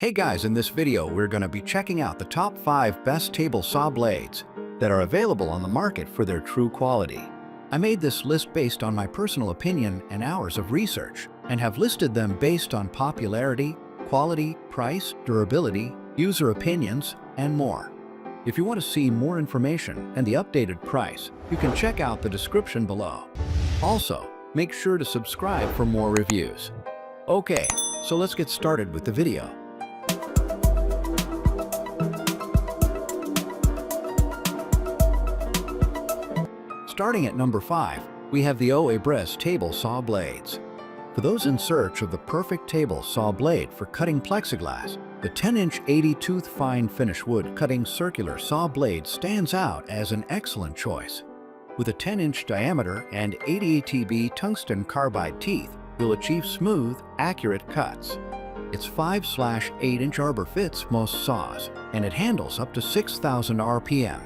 Hey guys, in this video we're going to be checking out the top 5 best table saw blades that are available on the market for their true quality. I made this list based on my personal opinion and hours of research, and have listed them based on popularity, quality, price, durability, user opinions, and more. If you want to see more information and the updated price, you can check out the description below. Also, make sure to subscribe for more reviews. Okay, so let's get started with the video. Starting at number 5, we have the OA-BRES table saw blades. For those in search of the perfect table saw blade for cutting plexiglass, the 10-inch 80-tooth fine finish wood cutting circular saw blade stands out as an excellent choice. With a 10-inch diameter and 80 ATB tungsten carbide teeth, you'll achieve smooth, accurate cuts. Its 5/8-inch arbor fits most saws, and it handles up to 6,000 RPM.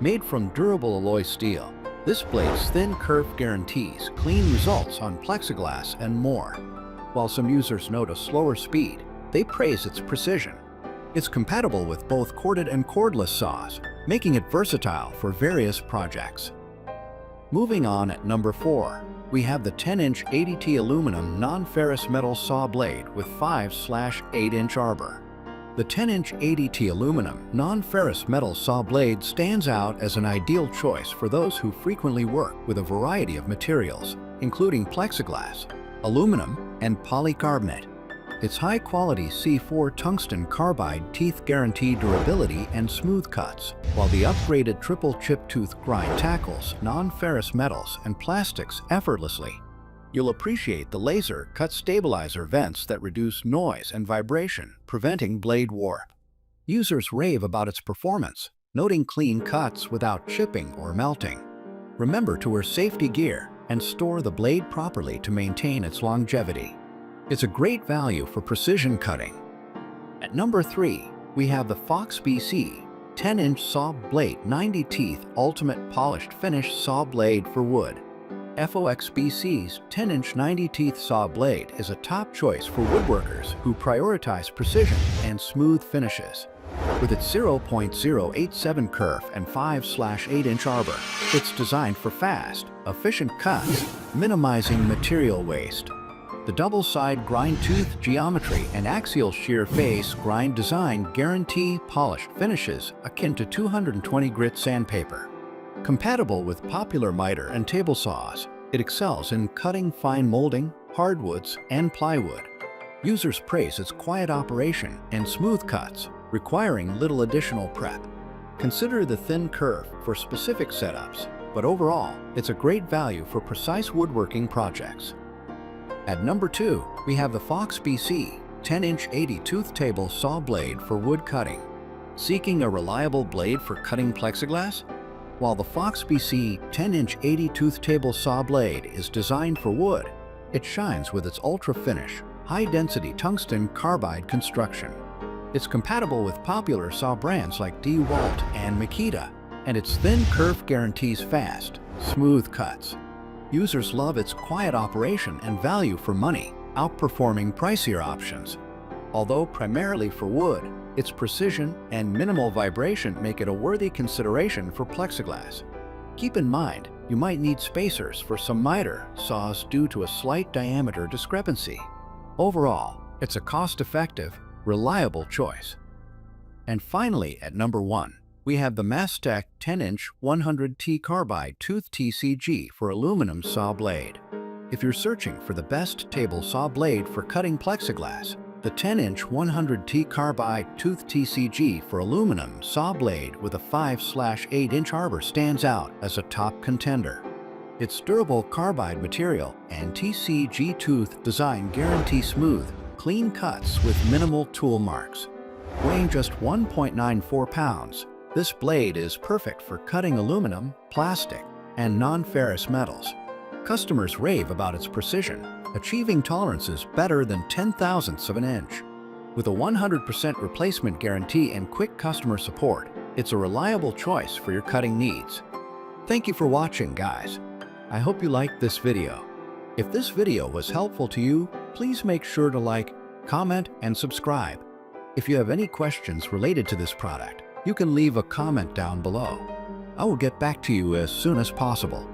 Made from durable alloy steel, this blade's thin curve guarantees clean results on plexiglass and more. While some users note a slower speed, they praise its precision. It's compatible with both corded and cordless saws, making it versatile for various projects. Moving on at number 4, we have the 10-inch 80T aluminum non-ferrous metal saw blade with 5/8-inch arbor. The 10-inch 80T aluminum non-ferrous metal saw blade stands out as an ideal choice for those who frequently work with a variety of materials, including plexiglass, aluminum, and polycarbonate. Its high-quality C4 tungsten carbide teeth guarantee durability and smooth cuts, while the upgraded triple chip tooth grind tackles non-ferrous metals and plastics effortlessly. You'll appreciate the laser cut stabilizer vents that reduce noise and vibration, preventing blade warp. Users rave about its performance, noting clean cuts without chipping or melting. Remember to wear safety gear and store the blade properly to maintain its longevity. It's a great value for precision cutting. At number 3, we have the FOXBC 10-inch saw blade 90 teeth ultimate polished finish saw blade for wood. FOXBC's 10-inch 90-teeth saw blade is a top choice for woodworkers who prioritize precision and smooth finishes. With its 0.087 curve and 5/8-inch arbor, it's designed for fast, efficient cuts, minimizing material waste. The double-side grind tooth geometry and axial shear face grind design guarantee polished finishes akin to 220 grit sandpaper. Compatible with popular miter and table saws, it excels in cutting fine molding, hardwoods, and plywood. Users praise its quiet operation and smooth cuts, requiring little additional prep. Consider the thin curve for specific setups, but overall, it's a great value for precise woodworking projects. At number 2, we have the FOXBC 10-inch 80-tooth table saw blade for wood cutting. Seeking a reliable blade for cutting plexiglass? While the FOXBC 10-inch 80-tooth table saw blade is designed for wood, it shines with its ultra-finish, high-density tungsten carbide construction. It's compatible with popular saw brands like DeWalt and Makita, and its thin curve guarantees fast, smooth cuts. Users love its quiet operation and value for money, outperforming pricier options. Although primarily for wood, its precision and minimal vibration make it a worthy consideration for plexiglass. Keep in mind, you might need spacers for some miter saws due to a slight diameter discrepancy. Overall, it's a cost-effective, reliable choice. And finally, at number 1, we have the MASTEC 10-inch 100T carbide tooth TCG for aluminum saw blade. If you're searching for the best table saw blade for cutting plexiglass, the 10-inch 100T carbide tooth TCG for aluminum saw blade with a 5/8-inch arbor stands out as a top contender. Its durable carbide material and TCG tooth design guarantee smooth, clean cuts with minimal tool marks. Weighing just 1.94 pounds, this blade is perfect for cutting aluminum, plastic, and non-ferrous metals. Customers rave about its precision, achieving tolerances better than 0.010 of an inch. With a 100% replacement guarantee and quick customer support, it's a reliable choice for your cutting needs. Thank you for watching, guys. I hope you liked this video. If this video was helpful to you, please make sure to like, comment, and subscribe. If you have any questions related to this product, you can leave a comment down below. I will get back to you as soon as possible.